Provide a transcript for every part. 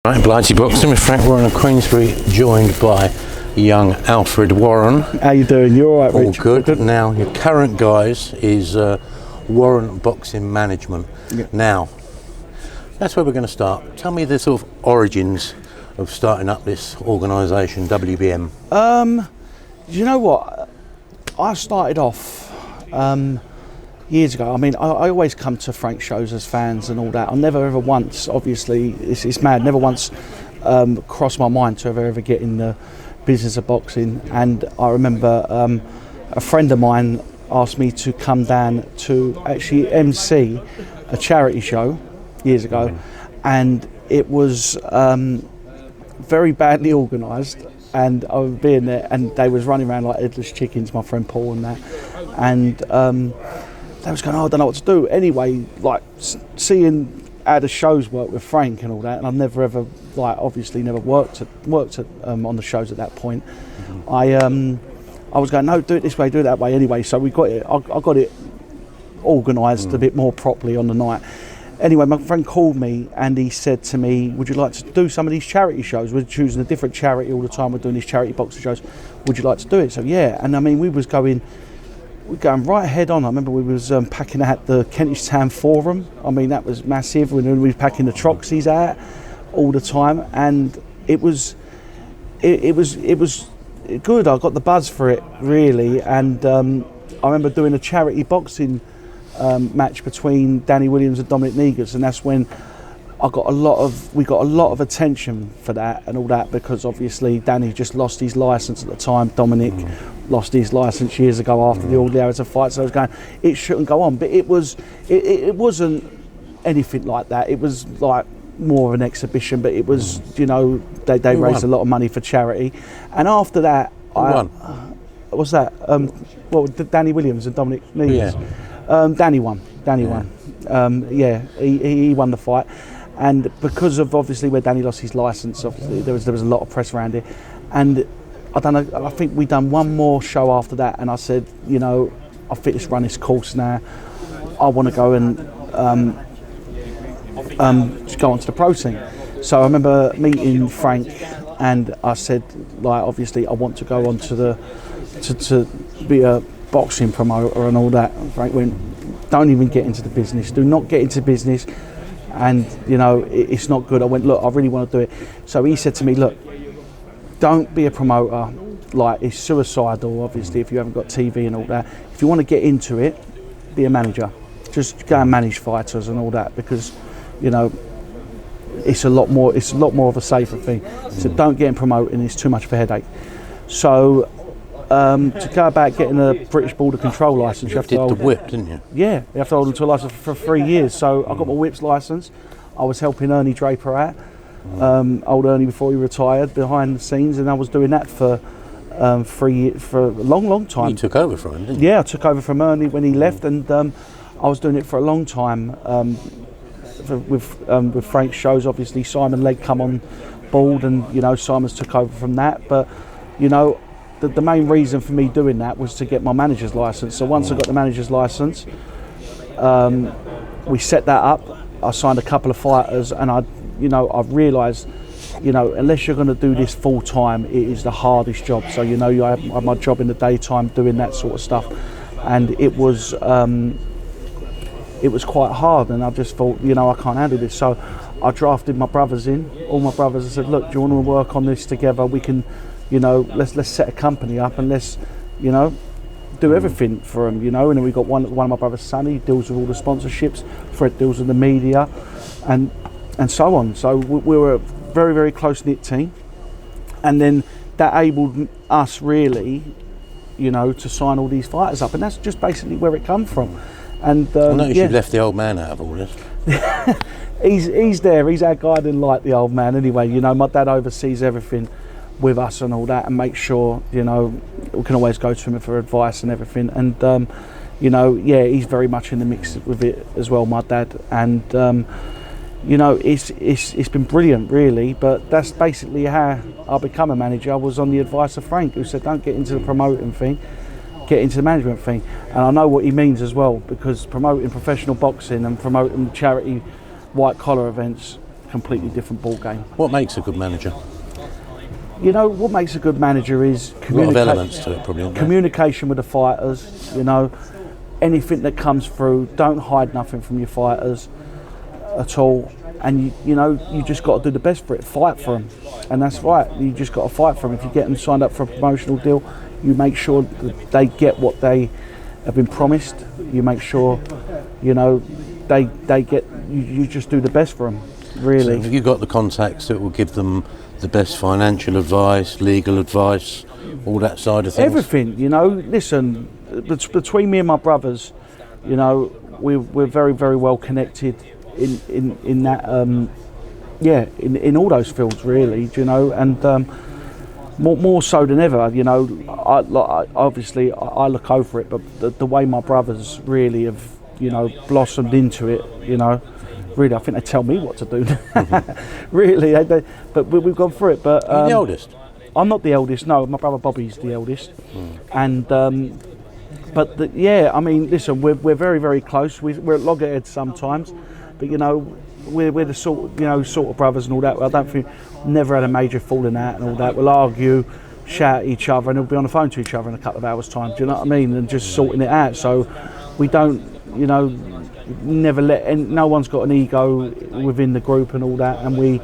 Right, Blighty Boxing with Frank Warren of Queensbury, joined by young Alfie Warren. How you doing? You all right, Rich? All good. Now, your current guys is Warren Boxing Management. Yeah. Now, that's where we're going to start. Tell me the sort of origins of starting up this organisation, WBM. You know what? I started off years ago. I mean, I always come to Frank shows as fans and all that. I never ever once, obviously, it's mad, never once crossed my mind to ever get in the business of boxing. And I remember a friend of mine asked me to come down to actually MC a charity show years ago, and it was very badly organised. And I was being there, and they was running around like headless chickens, my friend Paul and that, and they was going, oh, I don't know what to do. Anyway, like seeing how the shows work with Frank and all that, and I've never ever, like, obviously never worked on the shows at that point. Mm-hmm. I was going, no, do it this way, do it that way. Anyway, so we got it. I got it organised a bit more properly on the night. Anyway, my friend called me and he said to me, would you like to do some of these charity shows? We're choosing a different charity all the time. We're doing these charity boxing shows. Would you like to do it? So yeah, and I mean, we're going right head on. I remember we was packing out the Kentish Town Forum. I mean, that was massive. We were packing the Troxies out all the time, and it was good. I got the buzz for it, really. And I remember doing a charity boxing match between Danny Williams and Dominic Negus, and that's when we got a lot of attention for that and all that, because obviously Danny just lost his licence at the time. Dominic lost his licence years ago after all the hours of fight. So I was going, it shouldn't go on, but it wasn't anything like that. It was like more of an exhibition, but it was, you know, they raised a lot of money for charity. And after that, what's that? Danny Williams and Dominic Negus. Yeah. Danny won. He won the fight, and because of obviously where Danny lost his licence, obviously there was a lot of press around it, and I don't know. I think we done one more show after that, and I said, you know, I think this run its course now. I want to go and just go onto the pro scene. So I remember meeting Frank, and I said, like, obviously I want to go on to be a boxing promoter and all that. Frank went, don't even get into the business. Do not get into business, and you know it's not good. I went, look, I really want to do it. So he said to me, look, don't be a promoter. Like, it's suicidal, obviously, if you haven't got TV and all that. If you want to get into it, be a manager. Just go and manage fighters and all that, because you know it's a lot more of a safer thing. So don't get in promoting. It's too much of a headache. So to go about getting a British Border Control licence, you have to hold the whip, didn't you? Yeah, you have to hold on to a licence for 3 years. So I got my whips licence. I was helping Ernie Draper out, old Ernie before he retired, behind the scenes, and I was doing that for 3 years, for a long time. You took over from him, didn't you? Yeah, I took over from Ernie when he left, and I was doing it for a long time with Frank's shows. Obviously, Simon Legg come on board, and you know Simon's took over from that. But you know, the main reason for me doing that was to get my manager's licence. So once I got the manager's licence, we set that up. I signed a couple of fighters, and I've realised, you know, unless you're going to do this full time, it is the hardest job. So you know, I have my job in the daytime doing that sort of stuff, and it was quite hard. And I just thought, you know, I can't handle this. So I drafted my brothers in, all my brothers. I said, look, do you want to work on this together? We can. You know, let's set a company up and let's, you know, do everything for them, you know. And then we got one of my brothers, Sonny, deals with all the sponsorships. Fred deals with the media, and so on. So we were a very, very close knit team, and then that enabled us really, you know, to sign all these fighters up, and that's just basically where it come from. And I noticed you left the old man out of all this. He's there. He's our guiding light, the old man. Anyway, you know, my dad oversees everything with us and all that, and make sure, you know, we can always go to him for advice and everything. And you know, yeah, he's very much in the mix with it as well, my dad. And you know, it's been brilliant, really. But that's basically how I become a manager. I was on the advice of Frank, who said, don't get into the promoting thing, get into the management thing. And I know what he means as well, because promoting professional boxing and promoting charity white collar events completely different ball game. What makes a good manager? You know, what makes a good manager is A lot of elements to it, probably. Aren't there? communication with the fighters. You know, anything that comes through, don't hide nothing from your fighters at all. And you know, you just got to do the best for it. Fight for them, and that's right. You just got to fight for them. If you get them signed up for a promotional deal, you make sure that they get what they have been promised. You make sure, you know, they get. You just do the best for them. Really. So have you got the contacts that will give them the best financial advice, legal advice, all that side of things? Everything, you know. Listen, between me and my brothers, you know, we're very, very well connected in that, in all those fields, really. You know, and more so than ever, you know. Obviously, I look over it, but the way my brothers really have, you know, blossomed into it, you know. Really, I think they tell me what to do. Really, but we've gone through it. But You're the oldest? I'm not the eldest. No, my brother Bobby's the eldest. And but yeah, I mean, listen, we're very, very close. We're at loggerheads sometimes, but you know, we're the sort of brothers and all that. I don't think never had a major falling out and all that. We'll argue, shout at each other, and we'll be on the phone to each other in a couple of hours' time. Do you know what I mean? And just sorting it out. So we don't, you know, never no one's got an ego within the group and all that, and we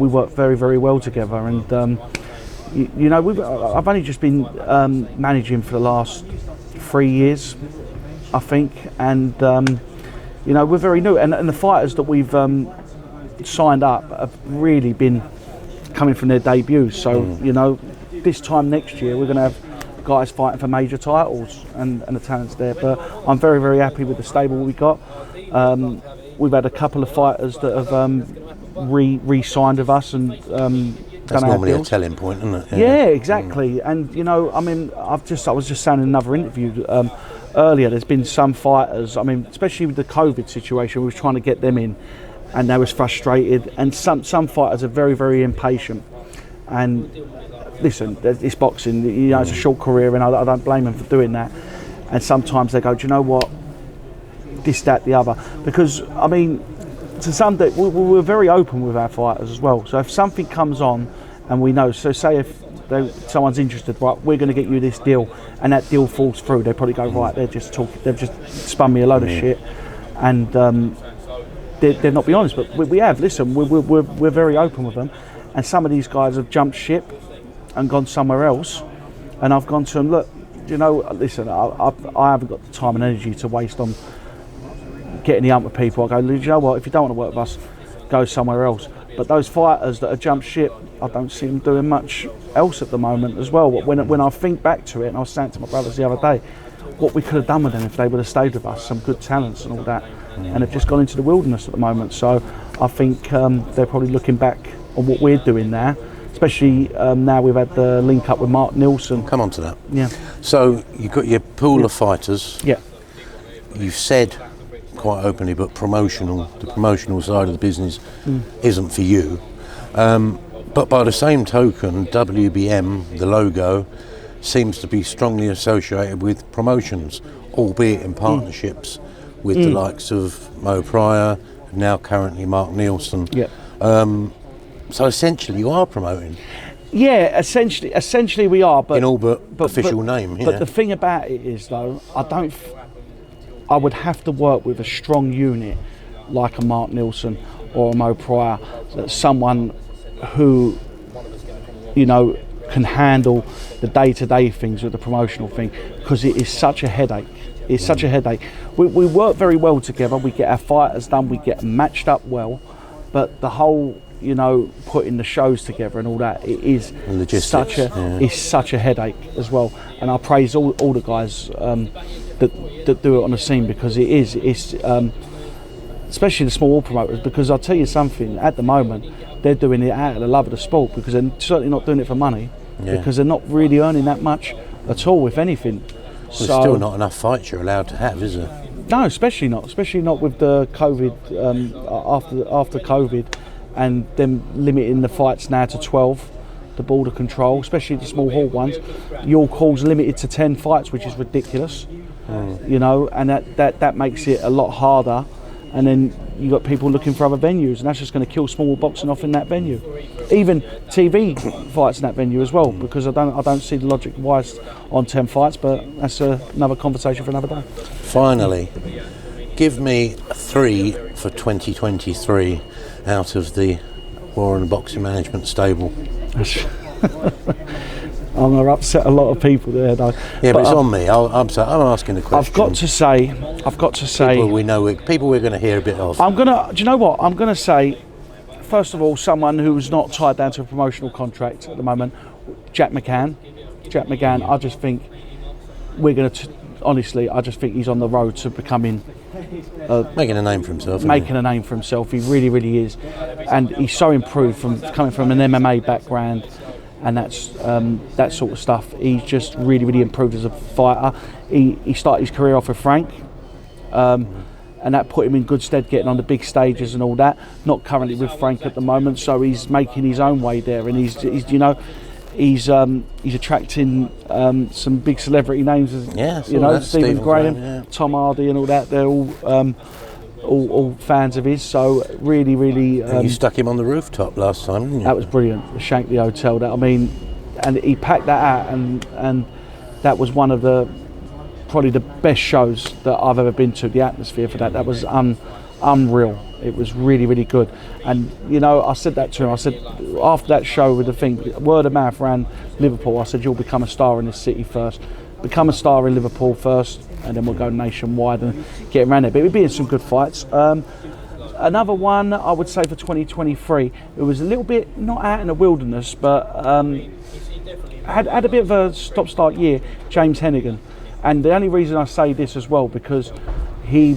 work very, very well together. And you know, I've only just been managing for the last 3 years, I think, and you know, we're very new, and the fighters that we've signed up have really been coming from their debuts. So you know, this time next year we're going to have guys fighting for major titles, and the talent's there. But I'm very, very happy with the stable we got. We've had a couple of fighters that have re-signed with us, and that's normally a telling point, isn't it? Yeah, exactly. And you know, I mean, I was just saying in another interview earlier, there's been some fighters, I mean, especially with the COVID situation, we were trying to get them in, and they was frustrated, and some fighters are very, very impatient. And listen, it's boxing, you know, it's a short career, and I don't blame them for doing that. And sometimes they go, do you know what, this, that, the other. Because, I mean, to some day, we're very open with our fighters as well. So if something comes on, and we know, so say if someone's interested, right, we're going to get you this deal, and that deal falls through, they probably go, right, they've just spun me a load of shit, and they're not being honest. But we have, listen, we're very open with them. And some of these guys have jumped ship and gone somewhere else, and I've gone to them, look, you know, listen, I haven't got the time and energy to waste on getting the ump with people. I go, you know what, if you don't want to work with us, go somewhere else. But those fighters that have jumped ship, I don't see them doing much else at the moment as well. When I think back to it, and I was saying to my brothers the other day, what we could have done with them if they would have stayed with us, some good talents and all that, and have just gone into the wilderness at the moment. So I think they're probably looking back on what we're doing now, especially now we've had the link up with Mark Nielsen. Come on to that. Yeah. So you've got your pool of fighters. Yeah. You've said quite openly, but the promotional side of the business isn't for you. But by the same token, WBM, the logo, seems to be strongly associated with promotions, albeit in partnerships with the likes of Mo Pryor, now currently Mark Nielsen. Yeah. So essentially, you are promoting. Yeah, essentially we are, but in all but official name. But the thing about it is, though, I would have to work with a strong unit like a Mark Nielsen or a Mo Pryor, someone who, you know, can handle the day-to-day things with the promotional thing, because it is such a headache. It's such a headache. We work very well together. We get our fighters done. We get matched up well, but the whole, you know, putting the shows together and all that, it is such a headache as well. And I praise all the guys that do it on the scene, because it's especially the small promoters, because I'll tell you something, at the moment they're doing it out of the love of the sport, because they're certainly not doing it for money, because they're not really earning that much at all, if anything. There's still not enough fights you're allowed to have, is there? No, especially not with the COVID, after COVID, and them limiting the fights now to 12, the border control, especially the small hall ones. Your call's limited to 10 fights, which is ridiculous. You know, and that makes it a lot harder. And then you got people looking for other venues, and that's just going to kill small boxing off in that venue. Even TV fights in that venue as well, because I don't see the logic why it's on 10 fights, but that's another conversation for another day. Finally, give me 3 for 2023 out of the Warren Boxing Management stable. I'm going to upset a lot of people there, though. Yeah, but it's on me. I'm asking the question. I've got to say. People we're going to hear a bit of. Do you know what? I'm going to say, first of all, someone who's not tied down to a promotional contract at the moment, Jack McCann. I just think honestly, I just think he's on the road to becoming making a name for himself. He really, really is, and he's so improved from coming from an MMA background, and that's that sort of stuff. He's just really, really improved as a fighter. He started his career off with Frank, and that put him in good stead getting on the big stages and all that. Not currently with Frank at the moment, so he's making his own way there, and he's attracting some big celebrity names, Stephen Graham, Tom Hardy, and all that. They're all fans of his. So really, really. You stuck him on the rooftop last time, didn't you? That was brilliant. The Shankly Hotel. And he packed that out, and that was one of probably the best shows that I've ever been to. The atmosphere for that was unreal. It was really, really good. And I said that to him. I said after that show with the thing, word of mouth around Liverpool, I said you'll become a star in this city first. Become a star in Liverpool first, and then we'll go nationwide and get around it. But it'll be in some good fights. Another one I would say for 2023, it was a little bit not out in the wilderness, but had a bit of a stop-start year, James Hennigan. And the only reason I say this as well, because I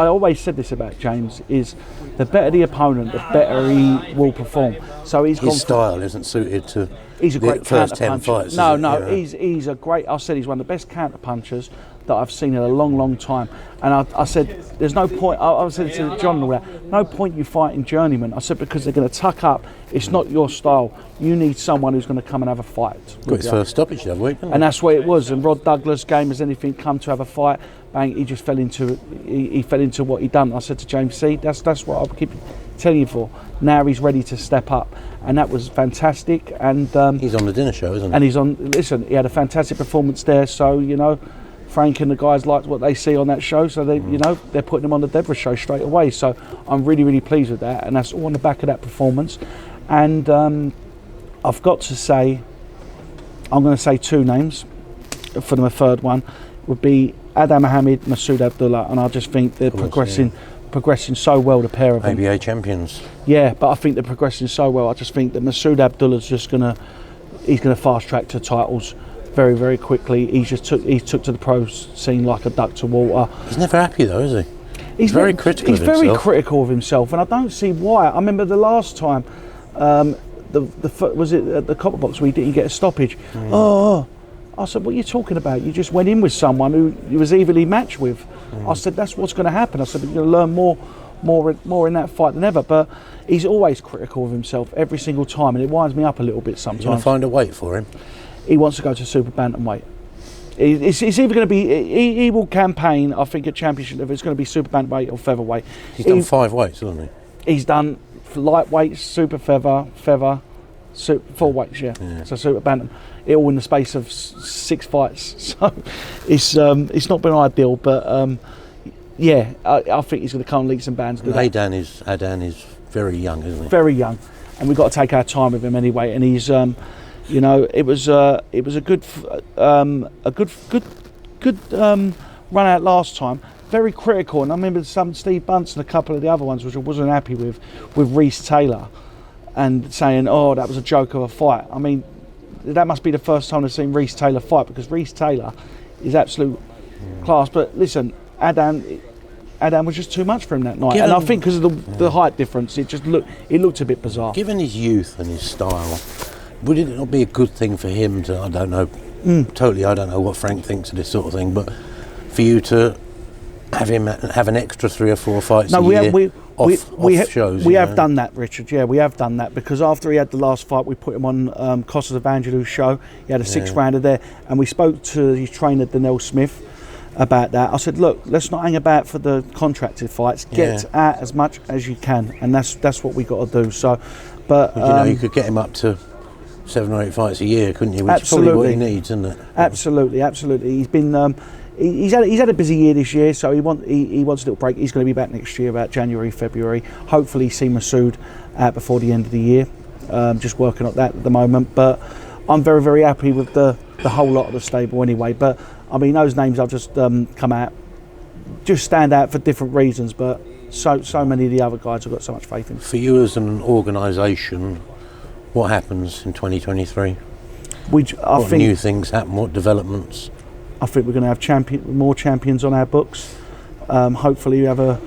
always said this about James, is the better the opponent, the better he will perform. So his style isn't suited to he's a great first 10 fights. He's a great. I said he's one of the best counter punchers that I've seen in a long, long time. And I said, there's no point. I said to John and all that, no point you fighting journeymen. I said, because they're going to tuck up. It's not your style. You need someone who's going to come and have a fight. Got his first stoppage the other week, didn't he? And that's what it was. And Rod Douglas, game as anything, come to have a fight. Bang! He just fell into what he done. I said to James, see, that's what I'll keep telling you for. Now he's ready to step up, and that was fantastic. And he's on the dinner show, isn't he? And he's on. Listen, he had a fantastic performance there. So Frank and the guys liked what they see on that show. So they're putting him on the Deborah show straight away. So I'm really, really pleased with that, and that's all on the back of that performance. And I've got to say, I'm going to say 2 names. For the third one would be Adam Mohammed, Masood Abdullah, and I just think they're progressing so well, the pair of them. ABA champions. Yeah, but I think they're progressing so well. I just think that Masood Abdullah's he's gonna fast track to titles very, very quickly. He took to the pro scene like a duck to water. He's never happy though, is he? He's very critical of himself. He's very critical of himself, and I don't see why. I remember the last time, was it at the Copper Box where he didn't get a stoppage? I said, what are you talking about? You just went in with someone who you was evenly matched with. I said, that's what's going to happen. I said, you're going to learn more in that fight than ever. But he's always critical of himself every single time, and it winds me up a little bit sometimes. You want to find a weight for him? He wants to go to super bantamweight. It's either going to be, he will campaign, I think, at championship level. It's going to be super bantamweight or featherweight. He's done 5 weights, hasn't he? He's done lightweight, super feather, 4 weights, yeah. So super bantam. It all in the space of 6 fights. So it's not been ideal, but I think he's going to come leaps and bounds. Adan is very young, isn't he? Very young, and we've got to take our time with him anyway. And he's, it was a good run out last time. Very critical, and I remember some Steve Bunce and a couple of the other ones which I wasn't happy with Reece Taylor, and saying, "Oh, that was a joke of a fight." I mean, that must be the first time I've seen Reece Taylor fight, because Reece Taylor is absolute class. But listen, Adan was just too much for him that night, and I think because of the height difference, it looked a bit bizarre. Given his youth and his style, would it not be a good thing for him to, I don't know, totally, I don't know what Frank thinks of this sort of thing, but for you to have him have an extra 3 or 4 fights a year off shows? We have done that, Richard. Yeah, we have done that, because after he had the last fight, we put him on Costas Evangelou's show. He had a 6-rounder there, and we spoke to his trainer, Donnell Smith, about that. I said, look, let's not hang about for the contracted fights. Get out as much as you can, and that's what we got to do. So, but you could get him up to 7 or 8 fights a year, couldn't you? Which absolutely. is probably what he needs, isn't it? Absolutely. He's been he's had a busy year this year, so he wants a little break. He's going to be back next year, about January, February. Hopefully, see Masood out before the end of the year. Just working on that at the moment, but I'm very, very happy with the whole lot of the stable anyway. But I mean, those names I've just come out just stand out for different reasons, but so many of the other guys I've got so much faith in. For you as an organisation, what happens in 2023? I think new things happen? What developments? I think we're going to have more champions on our books. Hopefully, we have a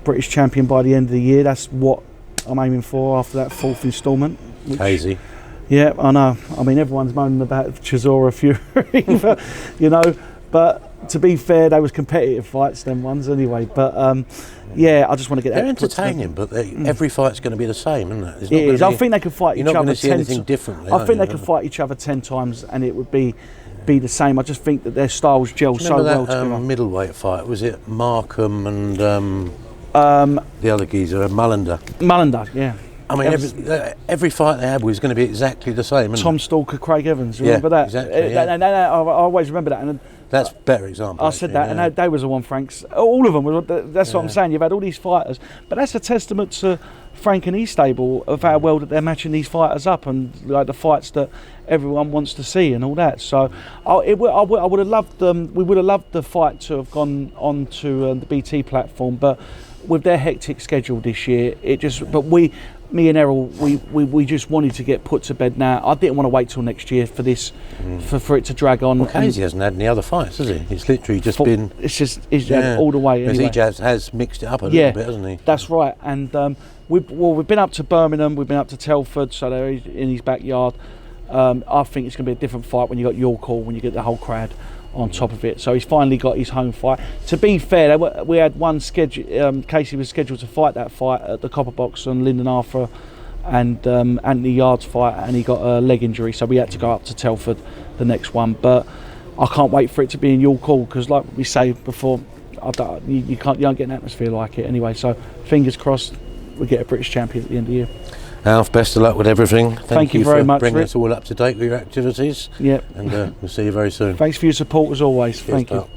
British champion by the end of the year. That's what I'm aiming for after that 4th instalment. Hazy. Yeah, I know. I mean, everyone's moaning about Chisora Fury, but to be fair, they was competitive fights, them ones anyway. But I just want to get that. They're entertaining, but every fight's going to be the same, isn't it? It is. I think they could fight each other. You're not going to see anything differently. I think they could fight each other 10 times, and it would be the same. I just think that their styles gel so well together. Middleweight fight, was it Markham and the other geezer, Mullender, yeah. I mean, every fight they had was going to be exactly the same. Tom Stalker, Craig Evans, remember that? Exactly. I always remember that. And that's a better example. I said that, and they was the one, Frank's. All of them. That's what I'm saying. You've had all these fighters, but that's a testament to Frank and his stable of how well that they're matching these fighters up, and like the fights that everyone wants to see and all that. So I would have loved them. We would have loved the fight to have gone on to the BT platform, but with their hectic schedule this year, me and Errol, we just wanted to get put to bed now. I didn't want to wait till next year for this, for it to drag on. Well, Casey hasn't had any other fights, has he? It's literally just been. It's all the way. Anyway. Because he has mixed it up a little bit, hasn't he? That's right. And we've been up to Birmingham, we've been up to Telford, so they're in his backyard. I think it's going to be a different fight when you got York Hall, when you get the whole crowd on top of it. So he's finally got his home fight. To be fair, we had one schedule. Casey was scheduled to fight that fight at the Copper Box on Lyndon Arthur and Anthony Yard's fight, and he got a leg injury, so we had to go up to Telford the next one. But I can't wait for it to be in York Hall, because like we say before, you don't get an atmosphere like it anyway. So fingers crossed we get a British champion at the end of the year. Alf, best of luck with everything. Thank you very for much, bringing Rick. us all up to date with your activities. Yep. And we'll see you very soon. Thanks for your support as always. Cheers, Thank you. pal.